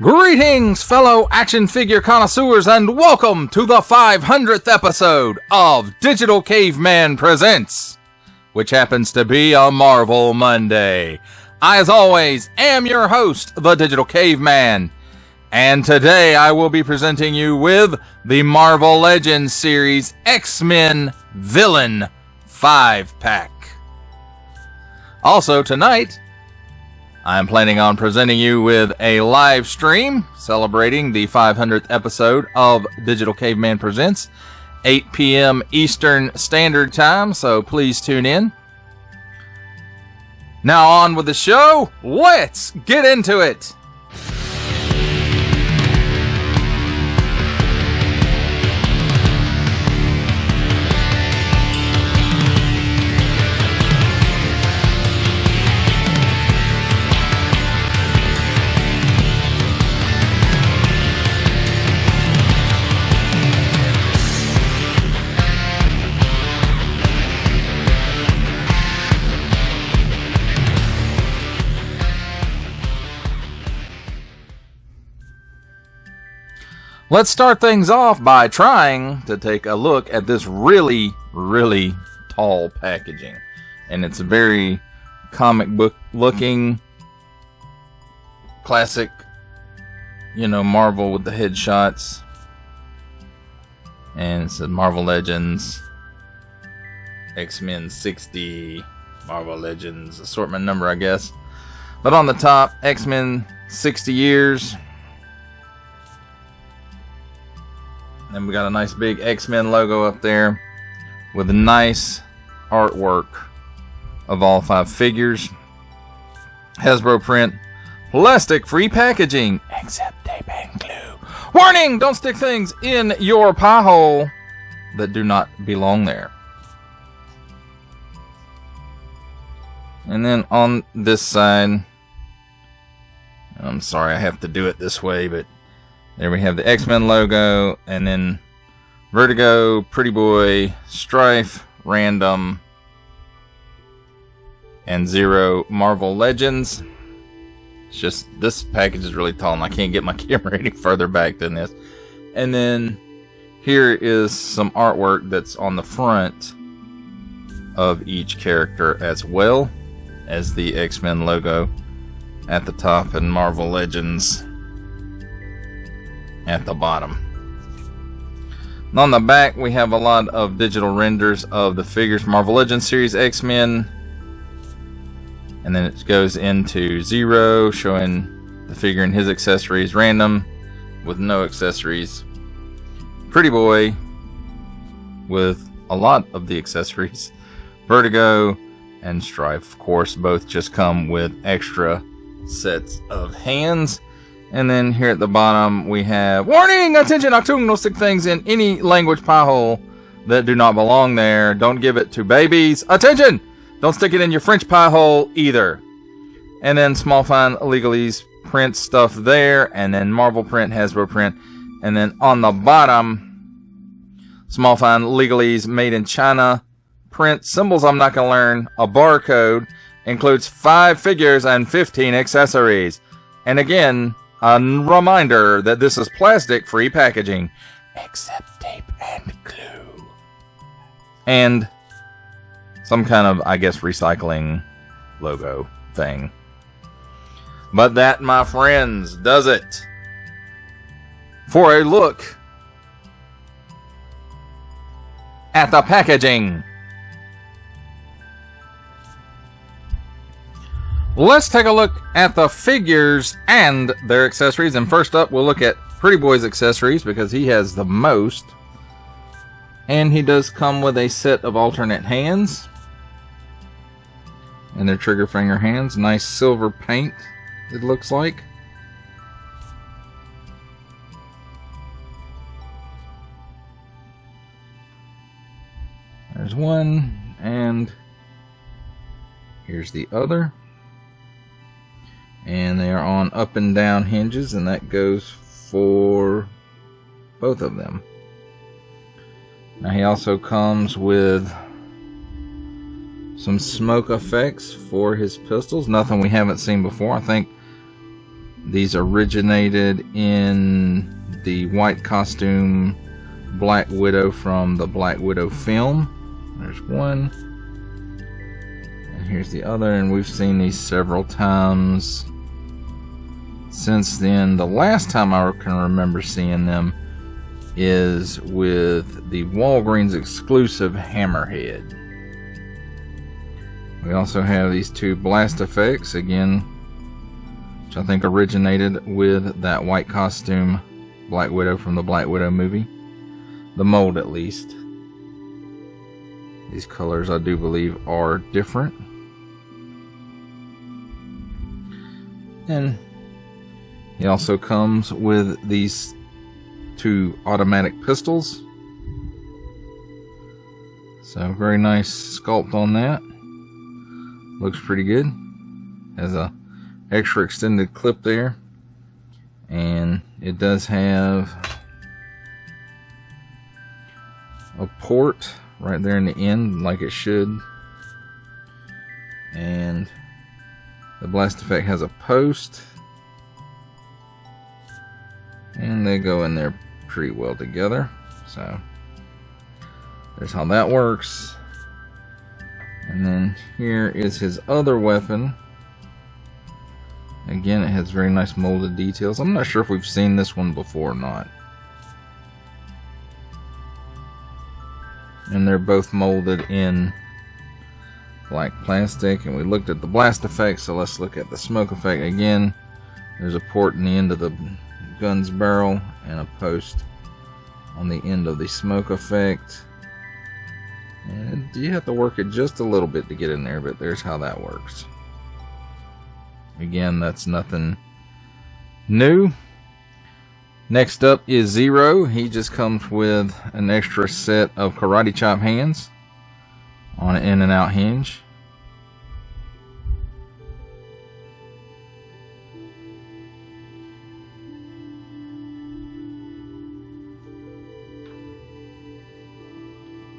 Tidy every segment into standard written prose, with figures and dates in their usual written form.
Greetings, fellow action figure connoisseurs, and welcome to the 500th episode of Digital Caveman Presents, which happens to be a Marvel Monday. I, as always, am your host, the Digital Caveman, and today I will be presenting you with the Marvel Legends series X-Men Villain 5-pack. Also tonight, I'm planning on presenting you with a live stream celebrating the 500th episode of Digital Caveman Presents, 8 p.m. Eastern Standard Time, so please tune in. Now on with the show, let's get into it! Let's start things off by trying to take a look at this really tall packaging. And it's a very comic book looking, classic, Marvel with the headshots. And it says Marvel Legends, X-Men 60, Marvel Legends, assortment number, I guess. But on the top, X-Men 60 years. And we got a nice big X-Men logo up there with a nice artwork of all 5 figures. Hasbro print, plastic-free packaging, except tape and glue. Warning! Don't stick things in your pie hole that do not belong there. And then on this side, I'm sorry I have to do it this way, but there we have the X-Men logo, and then Vertigo, Pretty Boy, Strife, Random, and Zero Marvel Legends. It's just, this package is really tall, and I can't get my camera any further back than this. And then here is some artwork that's on the front of each character, as well as the X-Men logo at the top and Marvel Legends at the bottom. And on the back, we have a lot of digital renders of the figures. Marvel Legends series X-Men. And then it goes into Zero, showing the figure and his accessories. Random, with no accessories. Pretty Boy, with a lot of the accessories. Vertigo and Strife, of course, both just come with extra sets of hands. And then here at the bottom we have, warning! Attention! Don't stick things in any language pie hole that do not belong there. Don't give it to babies. Attention! Don't stick it in your French pie hole either. And then small fine legalese print stuff there. And then Marvel print, Hasbro print. And then on the bottom, small fine legalese made in China print. Symbols I'm not going to learn. A barcode. Includes 5 figures and 15 accessories. And again, a reminder that this is plastic-free packaging, except tape and glue. And some kind of, I guess, recycling logo thing. But that, my friends, does it for a look at the packaging. Let's take a look at the figures and their accessories. And first up, we'll look at Pretty Boy's accessories because he has the most. And he does come with a set of alternate hands. And their trigger finger hands. Nice silver paint, it looks like. There's one, and here's the other. And they are on up and down hinges, and that goes for both of them. Now he also comes with some smoke effects for his pistols. Nothing we haven't seen before. I think These originated in the white costume Black Widow from the Black Widow film. There's one. And here's the other, and we've seen these several times since then. The last time I can remember seeing them is with the Walgreens exclusive Hammerhead. We also have these two blast effects again, which I think originated with that white costume Black Widow from the Black Widow movie. The mold, at least. These colors, I do believe, are different. And he also comes with these two automatic pistols. So very nice sculpt on that. Looks pretty good. Has a extra extended clip there, and it does have a port right there in the end, like it should. And the blast effect has a post, and they go in there pretty well together. So there's how that works. And then here is his other weapon. Again, it has very nice molded details. I'm not sure if we've seen this one before or not. And they're both molded in black plastic. And we looked at the blast effect, so let's look at the smoke effect again. There's a port in the end of the gun's barrel and a post on the end of the smoke effect. And you have to work it just a little bit to get in there, but there's how that works. Again, that's nothing new. Next up is Zero. He just comes with an extra set of karate chop hands on an in and out hinge.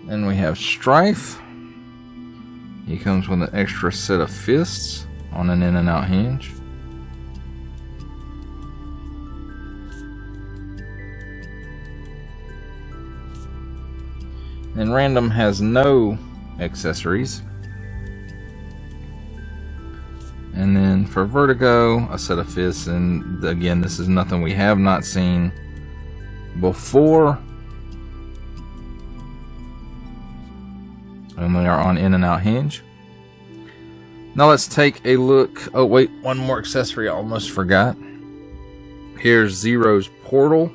Then we have Strife. He comes with an extra set of fists on an in and out hinge. And Random has no accessories. And then for Vertigo, a set of fists. And again, this is nothing we have not seen before. And we are on in and out hinge. Now let's take a look. Oh wait, one more accessory I almost forgot. Here's Zero's portal.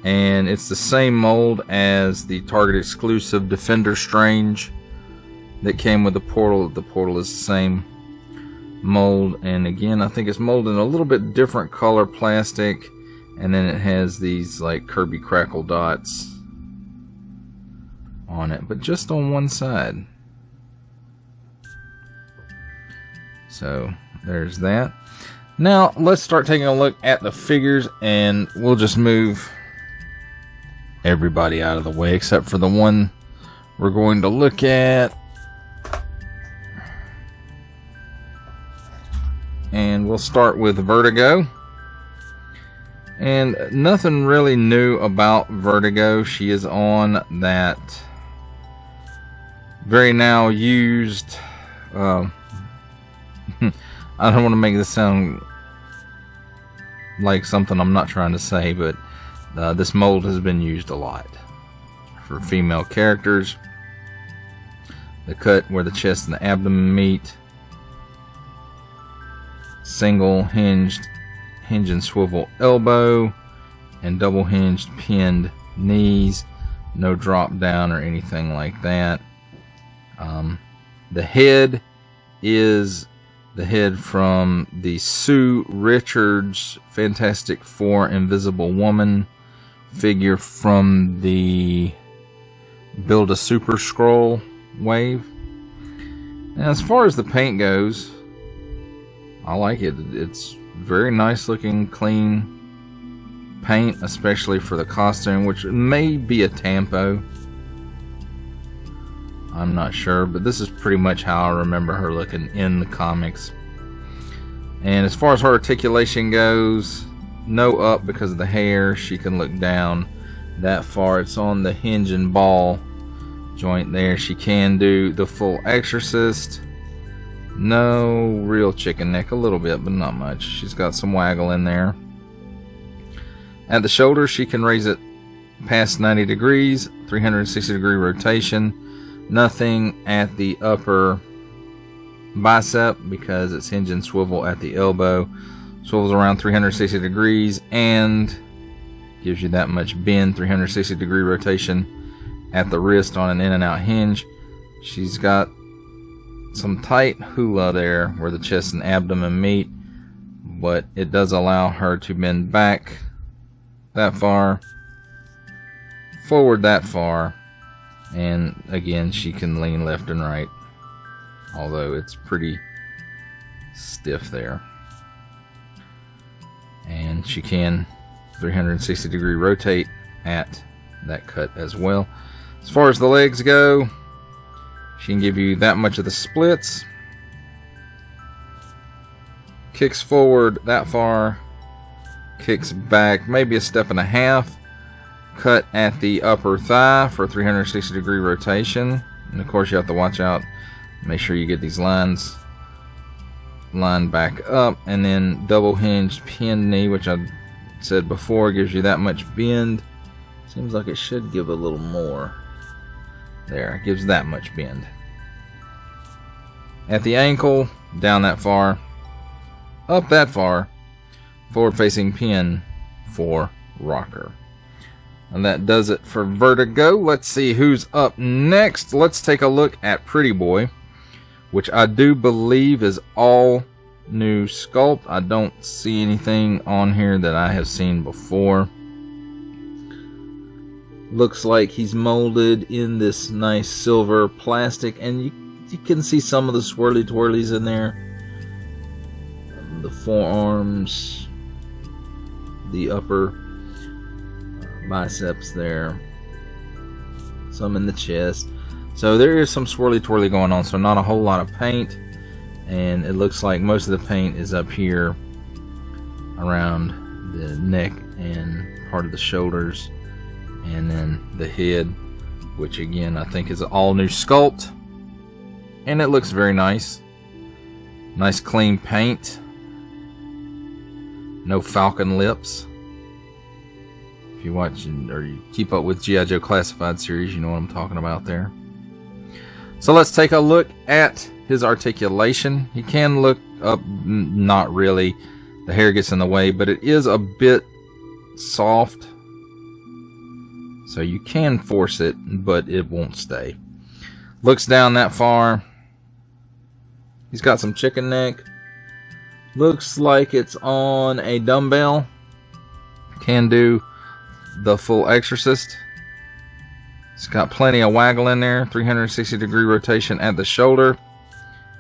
And it's the same mold as the Target exclusive Defender Strange that came with the portal. The portal is the same mold. And again, I think it's molded in a little bit different color plastic. And then it has these like Kirby Crackle dots on it, but just on one side. So there's that. Now let's start taking a look at the figures, and we'll just move everybody out of the way except for the one we're going to look at. And we'll start with Vertigo. And nothing really new about Vertigo. She is on that very now used I don't want to make this sound like something I'm not trying to say, but this mold has been used a lot for female characters. The cut where the chest and the abdomen meet, single hinged hinge and swivel elbow, and double hinged pinned knees. No drop down or anything like that. The head is the head from the Sue Richards Fantastic Four Invisible Woman figure from the Build a Super Scroll wave. And as far as the paint goes, I like it. It's very nice looking, clean paint, especially for the costume, which may be a tampo. I'm not sure, but this is pretty much how I remember her looking in the comics. And as far as her articulation goes, no up because of the hair. She can look down that far. It's on the hinge and ball joint there. She can do the full exorcist. No real chicken neck, a little bit, but not much. She's got some waggle in there. At the shoulder, she can raise it past 90 degrees, 360 degree rotation. Nothing at the upper bicep because it's hinge and swivel at the elbow. Swivels around 360 degrees and gives you that much bend, 360 degree rotation at the wrist on an in and out hinge. She's got some tight hula there where the chest and abdomen meet, but it does allow her to bend back that far, forward that far, and again she can lean left and right, although it's pretty stiff there. And she can 360 degree rotate at that cut as well. As far as the legs go, she can give you that much of the splits, kicks forward that far, kicks back maybe a step and a half, cut at the upper thigh for 360 degree rotation. And of course you have to watch out, make sure you get these lines lined back up. And then double hinged pinned knee, which I said before, gives you that much bend. Seems like it should give a little more. There, it gives that much bend. At the ankle, down that far, up that far, forward facing pin for rocker. And that does it for Vertigo. Let's see who's up next. Let's take a look at Pretty Boy, which I do believe is all new sculpt. I don't see anything on here that I have seen before. Looks like he's molded in this nice silver plastic, and you can see some of the swirly twirlies in there. The forearms, the upper biceps there, some in the chest. So there is some swirly twirly going on, so not a whole lot of paint, and it looks like most of the paint is up here around the neck and part of the shoulders, and then the head, which again I think is an all new sculpt, and it looks very nice. Nice clean paint, no falcon lips. If you watch or you keep up with G.I. Joe Classified series, you know what I'm talking about there. So let's take a look at his articulation. He can look up, not really. The hair gets in the way, but it is a bit soft. So you can force it, but it won't stay. Looks down that far. He's got some chicken neck. Looks like it's on a dumbbell. Can do the full exorcist. It's got plenty of waggle in there. 360 degree rotation at the shoulder.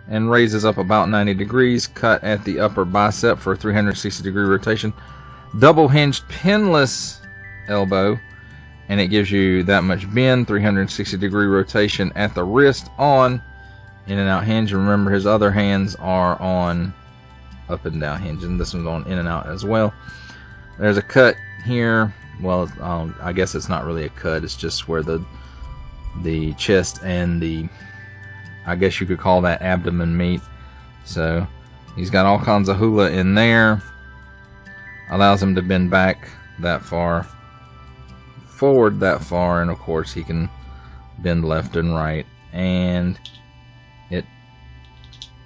And raises up about 90 degrees. Cut at the upper bicep for a 360 degree rotation. Double hinged pinless elbow. And it gives you that much bend, 360 degree rotation at the wrist on in and out hinge. Remember, his other hands are on up and down hinge, and this one's on in and out as well. There's a cut here. Well, I guess it's not really a cut. It's just where the chest and the, I guess you could call that abdomen meet. So he's got all kinds of hula in there. Allows him to bend back that far, forward that far, and of course he can bend left and right, and it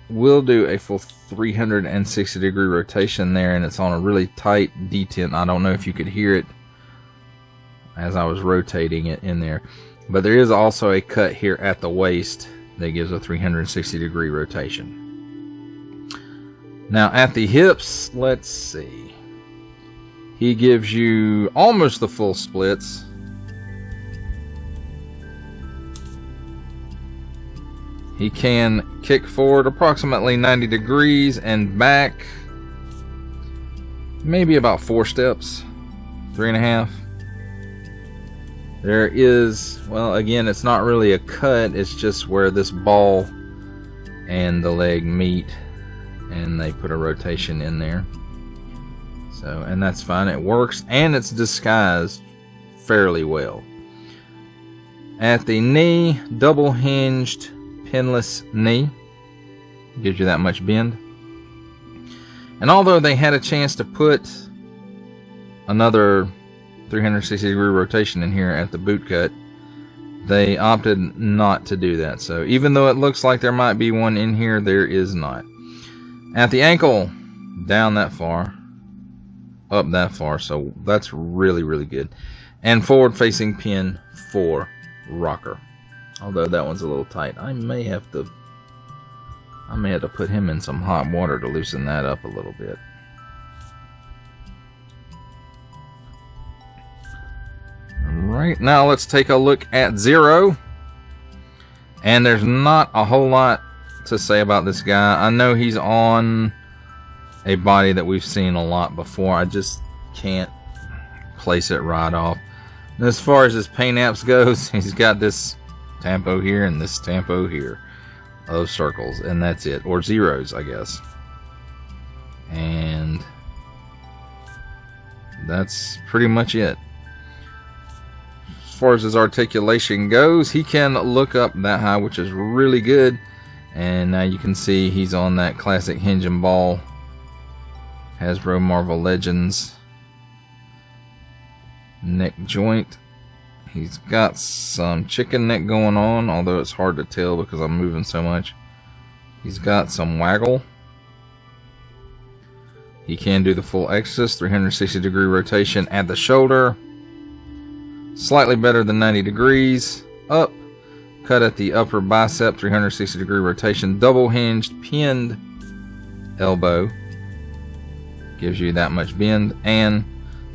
will do a full 360 degree rotation there, and it's on a really tight detent. I don't know if you could hear it as I was rotating it in there, but there is also a cut here at the waist that gives a 360 degree rotation. Now at the hips, let's see, he gives you almost the full splits. He can kick forward approximately 90 degrees and back maybe about 4 steps, 3.5. There is, well, again, it's not really a cut, it's just where this ball and the leg meet. and they put a rotation in there. So, and that's fine. It works, and it's disguised fairly well. At the knee, double hinged pinless knee. Gives you that much bend. And although they had a chance to put another 360 degree rotation in here at the boot cut, they opted not to do that. So even though it looks like there might be one in here, there is not. At the ankle, down that far, up that far, so that's really, really good. And forward facing pin for rocker. Although that one's a little tight. I may have to put him in some hot water to loosen that up a little bit. Alright, now let's take a look at Zero. And there's not a whole lot to say about this guy. I know he's on a body that we've seen a lot before. I just can't place it right off. And as far as his paint apps goes, he's got this tampo here and this tampo here of circles, and that's it, or zeros, I guess. And that's pretty much it. As far as his articulation goes, he can look up that high, which is really good. And now you can see he's on that classic hinge and ball Hasbro Marvel Legends neck joint. He's got some chicken neck going on, although it's hard to tell because I'm moving so much. He's got some waggle. He can do the full Exorcist, 360 degree rotation at the shoulder. Slightly better than 90 degrees. Up. Cut at the upper bicep, 360 degree rotation. Double hinged, pinned elbow. Gives you that much bend. And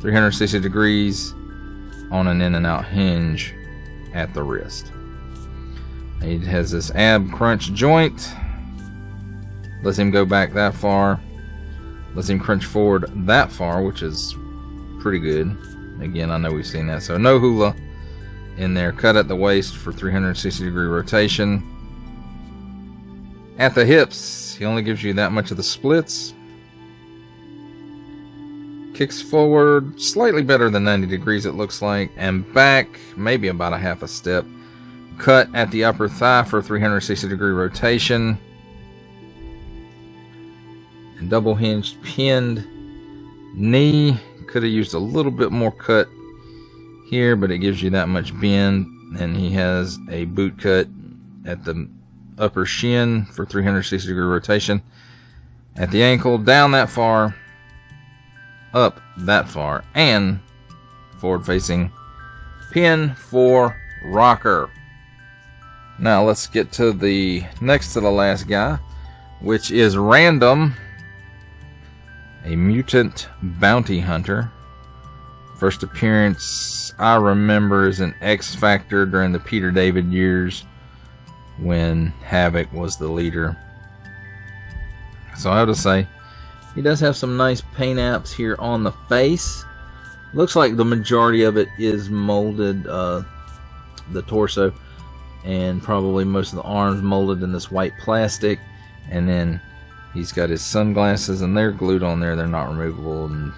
360 degrees on an in and out hinge at the wrist. He has this ab crunch joint. Lets him go back that far. Lets him crunch forward that far, which is pretty good. Again, I know we've seen that. So no hula in there. Cut at the waist for 360 degree rotation. At the hips, he only gives you that much of the splits. Kicks forward slightly better than 90 degrees, it looks like, and back maybe about a half a step. Cut at the upper thigh for 360 degree rotation. And double hinged pinned knee. Could have used a little bit more cut here, but it gives you that much bend. And he has a boot cut at the upper shin for 360 degree rotation. At the ankle, down that far, up that far, and forward facing pin for rocker. Now let's get to the next to the last guy, which is Random, a mutant bounty hunter. First appearance I remember is an X Factor during the Peter David years when Havoc was the leader. So I have to say, he does have some nice paint apps here on the face. Looks like the majority of it is molded, the torso, and probably most of the arms molded in this white plastic. And then he's got his sunglasses, and they're glued on there. They're not removable, and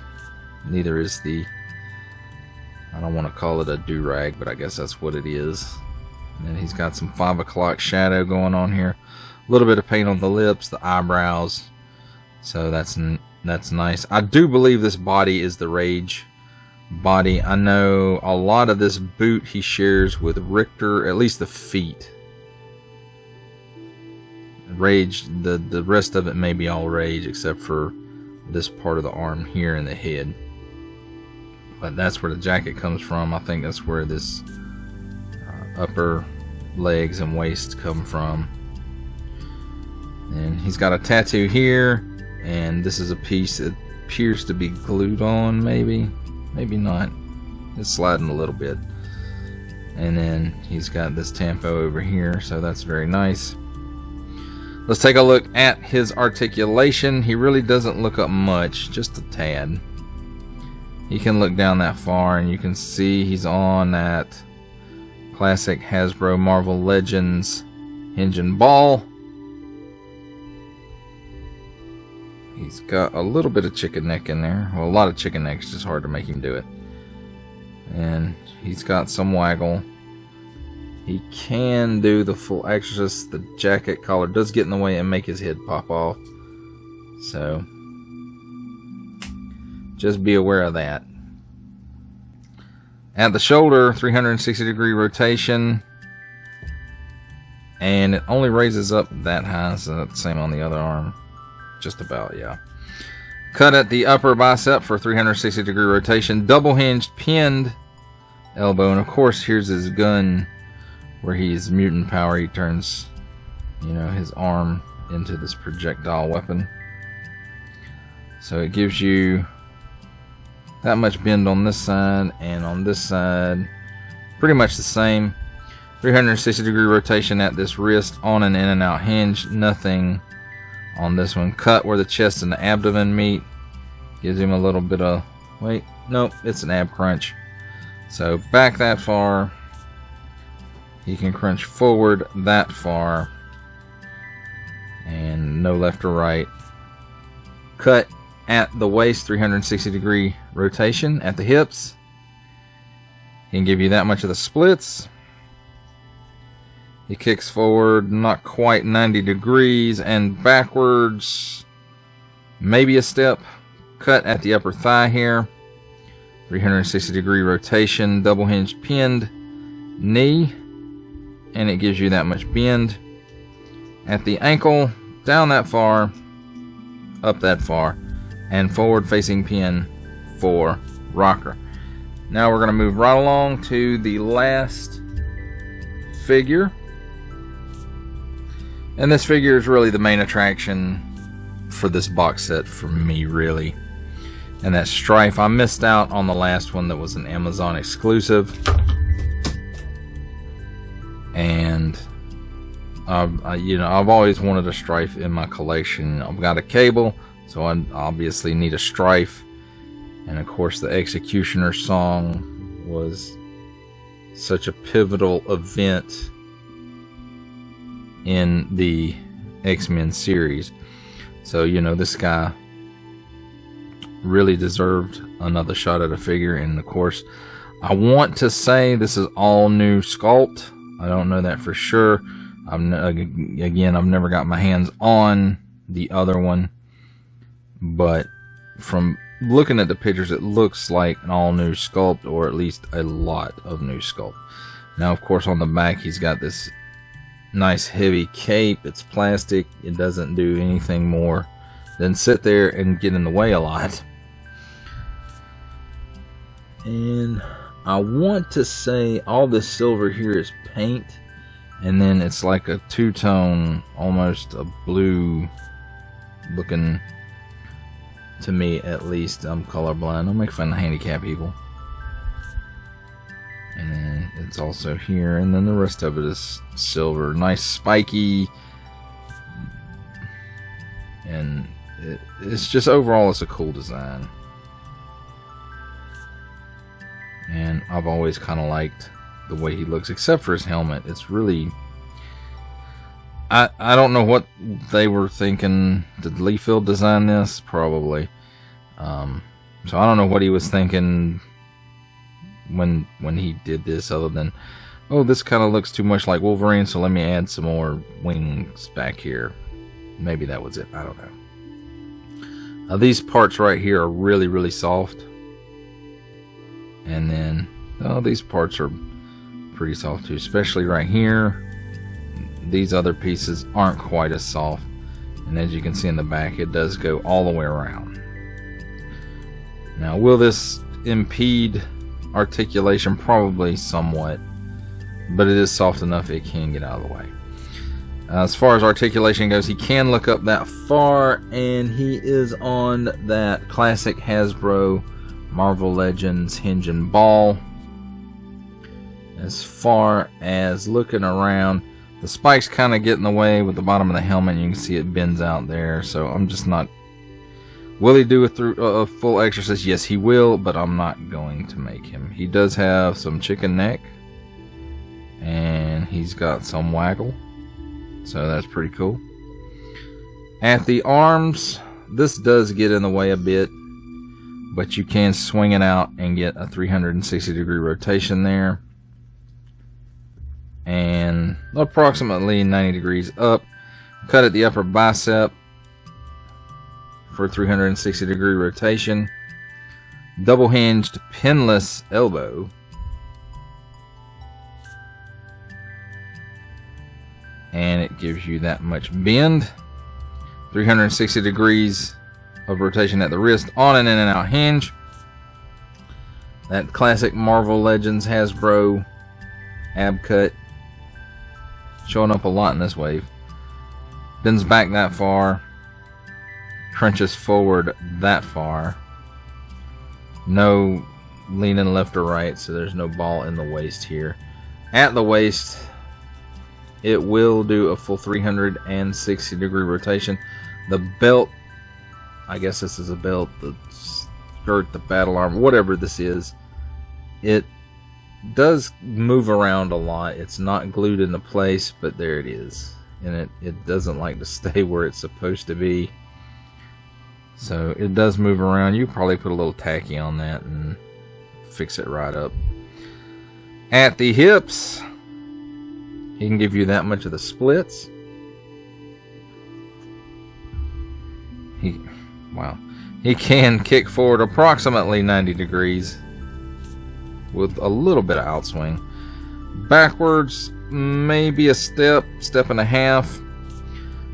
neither is the, I don't want to call it a do-rag, but I guess that's what it is. And then he's got some 5 o'clock shadow going on here. A little bit of paint on the lips, the eyebrows. So that's nice. I do believe this body is the Rage body. I know a lot of this boot he shares with Richter, at least the feet. Rage, the rest of it may be all Rage except for this part of the arm here and the head. But that's where the jacket comes from. I think that's where this upper legs and waist come from. And he's got a tattoo here. And this is a piece that appears to be glued on, maybe not. It's sliding a little bit. And then he's got this tampo over here, so that's very nice. Let's take a look at his articulation. He really doesn't look up much, just a tad. He can look down that far, and you can see he's on that classic Hasbro Marvel Legends hinge and ball. He's got a little bit of chicken neck in there. Well, a lot of chicken neck. It's just hard to make him do it. And he's got some waggle. He can do the full exorcist. The jacket collar does get in the way and make his head pop off. So, just be aware of that. At the shoulder, 360-degree rotation. And it only raises up that high, so that's the same on the other arm. Just about, yeah. Cut at the upper bicep for 360-degree rotation. Double hinged, pinned elbow. And of course, here's his gun where he's mutant power. He turns, you know, his arm into this projectile weapon. So it gives you that much bend on this side, and on this side, pretty much the same. 360-degree rotation at this wrist on an in and out hinge. Nothing on this one. Cut where the chest and the abdomen meet. Gives him a little bit of, wait, nope, it's an ab crunch. So back that far. He can crunch forward that far. And no left or right. Cut at the waist, 360-degree rotation at the hips. He can give you that much of the splits. He kicks forward not quite 90 degrees and backwards maybe a step. Cut at the upper thigh here. 360-degree rotation, double hinged pinned knee. And it gives you that much bend. At the ankle, down that far, up that far, and forward facing pin for rocker. Now we're going to move right along to the last figure. And this figure is really the main attraction for this box set for me, really. And that's Strife. I missed out on the last one that was an Amazon exclusive. And I've always wanted a Strife in my collection. I've got a Cable, so I obviously need a Strife. And of course, the Executioner song was such a pivotal event in the X-Men series. So, you know, this guy really deserved another shot at a figure. And of course, I want to say this is all new sculpt. I don't know that for sure. Again, I've never got my hands on the other one, but from looking at the pictures, it looks like an all new sculpt, or at least a lot of new sculpt. Now, of course, on the back, he's got this nice heavy cape. It's plastic. It doesn't do anything more than sit there and get in the way a lot. And I want to say all this silver here is paint, and then it's like a two-tone, almost a blue looking, to me at least. I'm colorblind. Don't make fun of handicap people. And then it's also here, and then the rest of it is silver. Nice spiky, and it's just overall it's a cool design. And I've always kind of liked the way he looks, except for his helmet. It's really, I don't know what they were thinking. Did Liefeld design this? Probably. So I don't know what he was thinking when he did this, other than, oh, this kind of looks too much like Wolverine, so let me add some more wings back here. Maybe that was it. I don't know. Now, these parts right here are really, really soft. And then, oh, these parts are pretty soft too, especially right here. These other pieces aren't quite as soft. And as you can see in the back, it does go all the way around. Now, will this impede articulation? Probably somewhat. But it is soft enough it can get out of the way. As far as articulation goes, he can look up that far, and he is on that classic Hasbro Marvel Legends hinge and ball. As far as looking around, the spikes kind of get in the way with the bottom of the helmet. You can see it bends out there, so I'm just not. Will he do a full exorcist? Yes, he will, but I'm not going to make him. He does have some chicken neck, and he's got some waggle, so that's pretty cool. At the arms, this does get in the way a bit, but you can swing it out and get a 360-degree rotation there. And approximately 90 degrees up. Cut at the upper bicep for 360-degree rotation. Double hinged pinless elbow. And it gives you that much bend. 360 degrees of rotation at the wrist on an in and out hinge. That classic Marvel Legends Hasbro ab cut. Showing up a lot in this wave. Bends back that far. Crunches forward that far. No leaning left or right, so there's no ball in the waist here. At the waist, it will do a full 360 degree rotation. The belt, I guess this is a belt, the skirt, the battle armor, whatever this is, it does move around a lot. It's not glued into place, but there it is. And it doesn't like to stay where it's supposed to be. So it does move around. You probably put a little tacky on that and fix it right up. At the hips, he can give you that much of the splits. He can kick forward approximately 90 degrees with a little bit of outswing. Backwards, maybe a step and a half.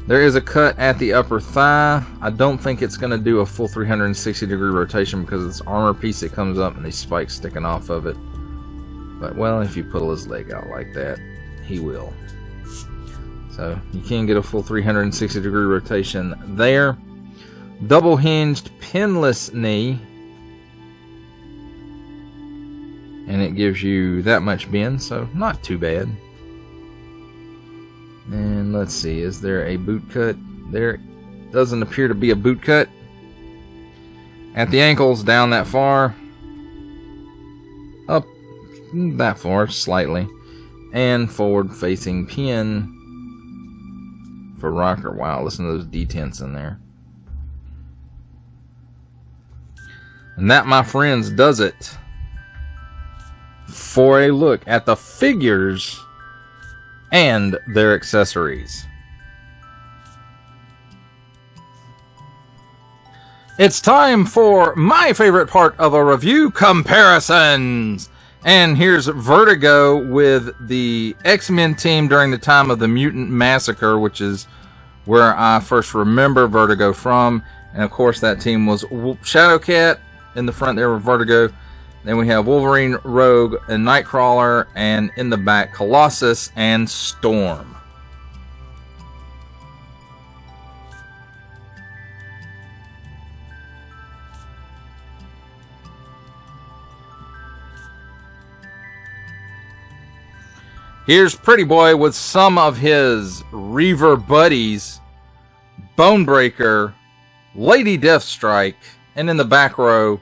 There is a cut at the upper thigh. I don't think it's going to do a full 360 degree rotation because it's armor piece that comes up and these spikes sticking off of it. But, well, if you pull his leg out like that, he will. So, you can get a full 360 degree rotation there. Double hinged pinless knee. And it gives you that much bend, so not too bad. And let's see, is there a boot cut? There doesn't appear to be a boot cut. At the ankles, down that far. Up that far, slightly. And forward facing pin for rocker. Wow, listen to those detents in there. And that, my friends, does it for a look at the figures and their accessories. It's time for my favorite part of a review, comparisons. And here's Vertigo with the X-Men team during the time of the Mutant Massacre, which is where I first remember Vertigo from. And of course that team was Shadowcat in the front there with Vertigo. Then we have Wolverine, Rogue, and Nightcrawler, and in the back, Colossus and Storm. Here's Pretty Boy with some of his Reaver buddies, Bonebreaker, Lady Deathstrike, and in the back row,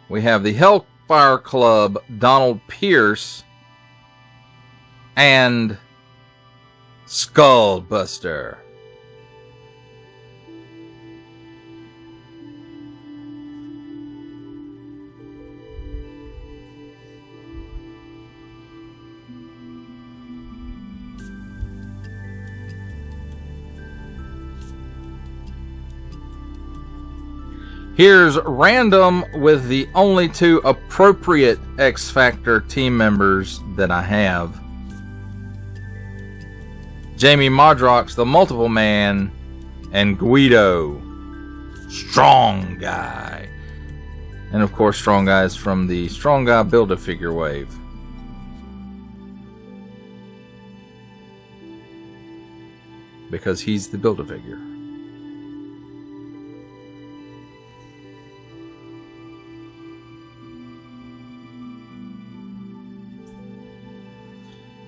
we have the Hellfire Club, Donald Pierce, and Skullbuster. Here's Random with the only two appropriate X Factor team members that I have. Jamie Modrox, the Multiple Man, and Guido, Strong Guy. And of course, Strong Guy is from the Strong Guy Build-A-Figure wave. Because he's the Build-A-Figure.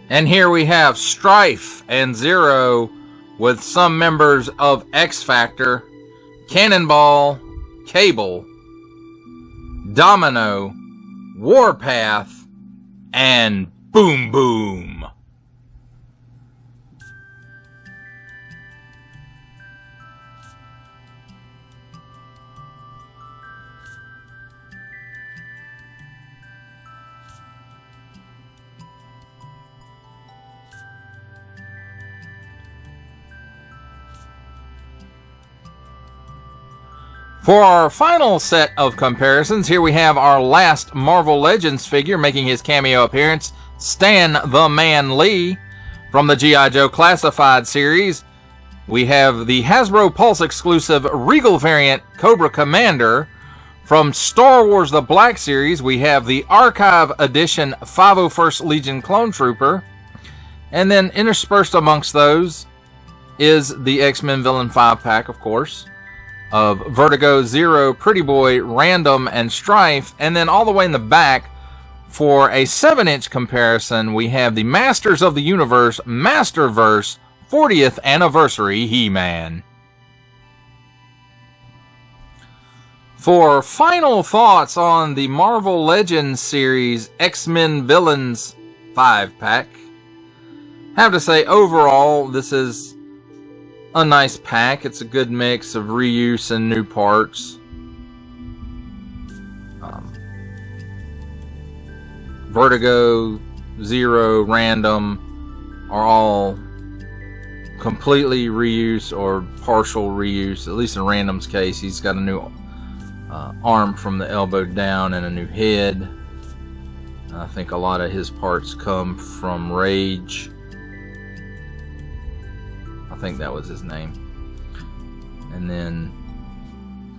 And here we have Strife and Zero with some members of X Factor, Cannonball, Cable, Domino, Warpath, and Boom Boom. For our final set of comparisons, here we have our last Marvel Legends figure making his cameo appearance, Stan the Man Lee. From the G.I. Joe Classified series, we have the Hasbro Pulse exclusive Regal variant Cobra Commander. From Star Wars The Black Series, we have the Archive Edition 501st Legion Clone Trooper. And then interspersed amongst those is the X-Men Villain 5-pack, of course, of Vertigo, Zero, Pretty Boy, Random, and Strife. And then all the way in the back, for a 7-inch comparison, we have the Masters of the Universe Masterverse 40th Anniversary He-Man. For final thoughts on the Marvel Legends series X-Men Villains 5-pack, I have to say overall this is a nice pack. It's a good mix of reuse and new parts. Vertigo, Zero, Random are all completely reuse or partial reuse. At least in Random's case, he's got a new arm from the elbow down and a new head. I think a lot of his parts come from Rage. I think that was his name. And then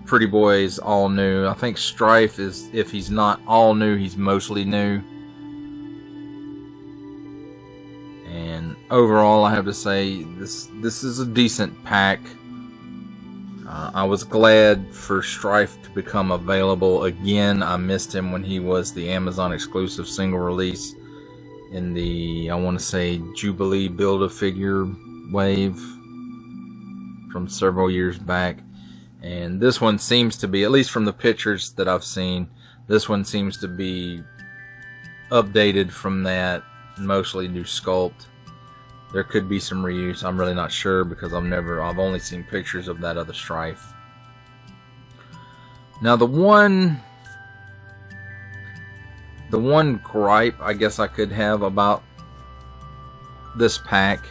Pretty Boy is all new. I think Strife is, if he's not all new, he's mostly new. And overall, I have to say this is a decent pack. I was glad for Strife to become available again. I missed him when he was the Amazon exclusive single release in the, I want to say, Jubilee Build-A-Figure wave from several years back. And this one seems to be, at least from the pictures that I've seen, this one seems to be updated from that, mostly new sculpt. There could be some reuse. I'm really not sure because I've only seen pictures of that other Strife. Now the one gripe I guess I could have about this pack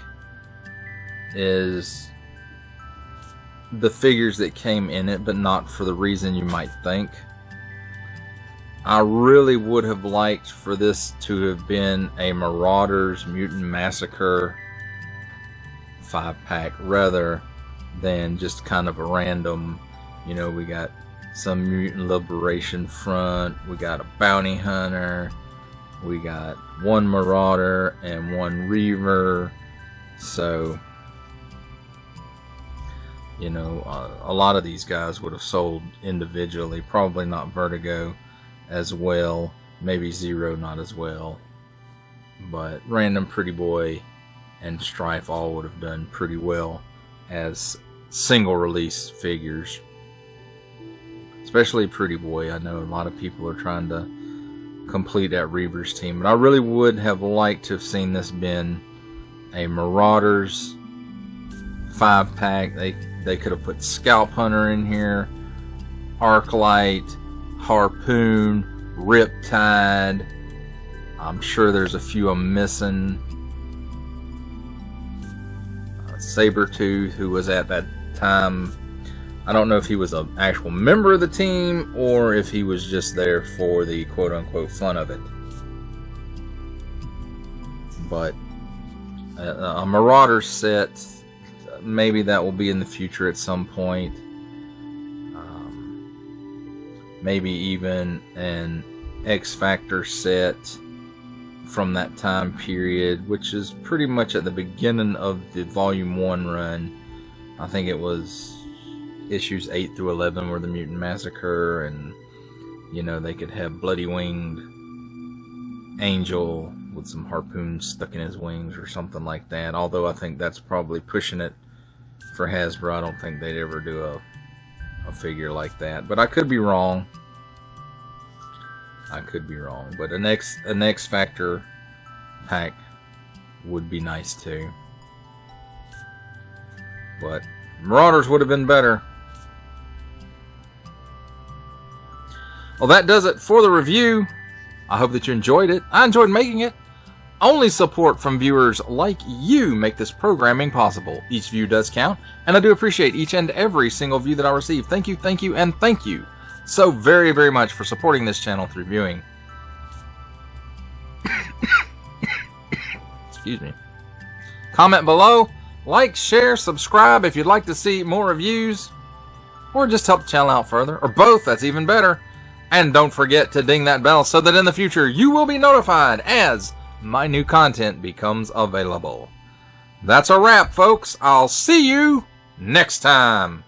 is the figures that came in it, but not for the reason you might think. I really would have liked for this to have been a Marauders Mutant Massacre 5-pack rather than just kind of a random, you know, we got some Mutant Liberation Front, we got a Bounty Hunter, we got one Marauder and one Reaver. So, you know, a lot of these guys would have sold individually, probably not Vertigo as well, maybe Zero not as well, but Random, Pretty Boy, and Strife all would have done pretty well as single release figures. Especially Pretty Boy. I know a lot of people are trying to complete that Reavers team, but I really would have liked to have seen this been a Marauders 5-pack. They could have put Scalp Hunter in here, Arclight, Harpoon, Riptide. I'm sure there's a few I'm missing. Sabretooth, who was at that time, I don't know if he was an actual member of the team or if he was just there for the quote-unquote fun of it. But a Marauder set, maybe that will be in the future at some point. Maybe even an X-Factor set from that time period, which is pretty much at the beginning of the Volume 1 run. I think it was issues 8 through 11 were the Mutant Massacre, and, you know, they could have Bloody Winged Angel with some harpoons stuck in his wings or something like that. Although I think that's probably pushing it for Hasbro. I don't think they'd ever do a figure like that, but I could be wrong. But an X-Factor pack would be nice too. But Marauders would have been better. Well, that does it for the review. I hope that you enjoyed it. I enjoyed making it. Only support from viewers like you make this programming possible. Each view does count, and I do appreciate each and every single view that I receive. Thank you, and thank you so very, very much for supporting this channel through viewing. Excuse me. Comment below, like, share, subscribe if you'd like to see more reviews, or just help the channel out further, or both, that's even better. And don't forget to ding that bell so that in the future you will be notified as my new content becomes available. That's a wrap, folks. I'll see you next time.